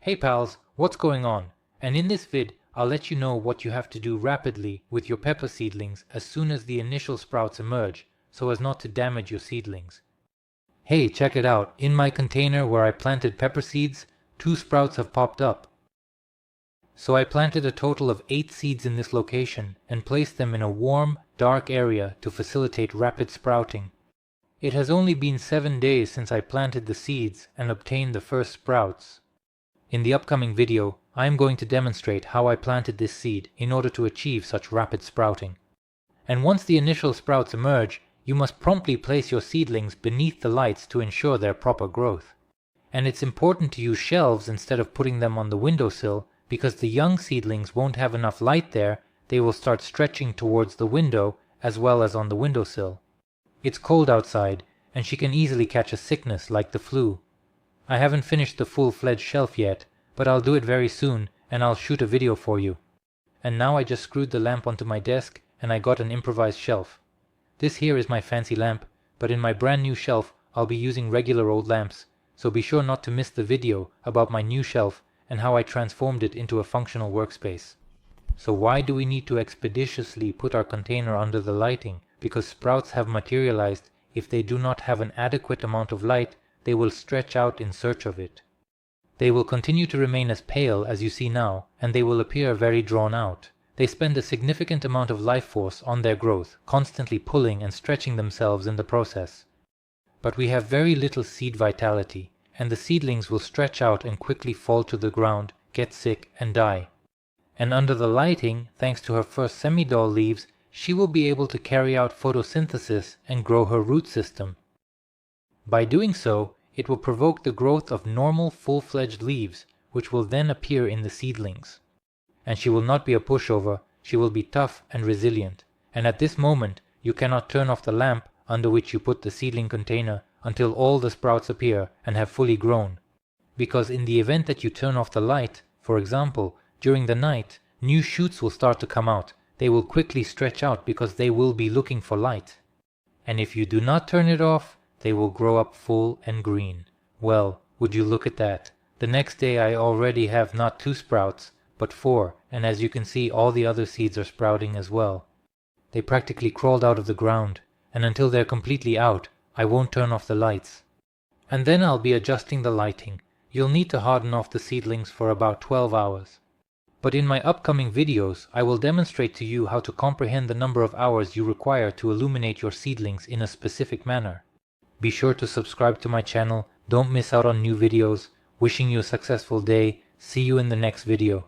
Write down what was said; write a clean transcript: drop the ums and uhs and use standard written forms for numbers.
Hey pals, what's going on? And in this vid, I'll let you know what you have to do rapidly with your pepper seedlings as soon as the initial sprouts emerge, so as not to damage your seedlings. Hey, check it out, in my container where I planted pepper seeds, 2 sprouts have popped up. So I planted a total of 8 seeds in this location and placed them in a warm, dark area to facilitate rapid sprouting. It has only been 7 days since I planted the seeds and obtained the first sprouts. In the upcoming video, I am going to demonstrate how I planted this seed in order to achieve such rapid sprouting. And once the initial sprouts emerge, you must promptly place your seedlings beneath the lights to ensure their proper growth. And it's important to use shelves instead of putting them on the windowsill, because the young seedlings won't have enough light there. They will start stretching towards the window as well as on the windowsill. It's cold outside, and she can easily catch a sickness like the flu. I haven't finished the full-fledged shelf yet, but I'll do it very soon, and I'll shoot a video for you. And now I just screwed the lamp onto my desk, and I got an improvised shelf. This here is my fancy lamp, but in my brand new shelf I'll be using regular old lamps, so be sure not to miss the video about my new shelf and how I transformed it into a functional workspace. So why do we need to expeditiously put our container under the lighting? Because sprouts have materialized. If they do not have an adequate amount of light, they will stretch out in search of it. They will continue to remain as pale as you see now, and they will appear very drawn out. They spend a significant amount of life force on their growth, constantly pulling and stretching themselves in the process. But we have very little seed vitality, and the seedlings will stretch out and quickly fall to the ground, get sick, and die. And under the lighting, thanks to her first semi-dull leaves, she will be able to carry out photosynthesis and grow her root system. By doing so, it will provoke the growth of normal full-fledged leaves, which will then appear in the seedlings. And she will not be a pushover, she will be tough and resilient. And at this moment, you cannot turn off the lamp under which you put the seedling container until all the sprouts appear and have fully grown. Because in the event that you turn off the light, for example, during the night, new shoots will start to come out. They will quickly stretch out because they will be looking for light. And if you do not turn it off, they will grow up full and green. Well, would you look at that? The next day I already have not 2 sprouts, but 4, and as you can see, all the other seeds are sprouting as well. They practically crawled out of the ground, and until they're completely out, I won't turn off the lights. And then I'll be adjusting the lighting. You'll need to harden off the seedlings for about 12 hours. But in my upcoming videos, I will demonstrate to you how to comprehend the number of hours you require to illuminate your seedlings in a specific manner. Be sure to subscribe to my channel, don't miss out on new videos. Wishing you a successful day, see you in the next video.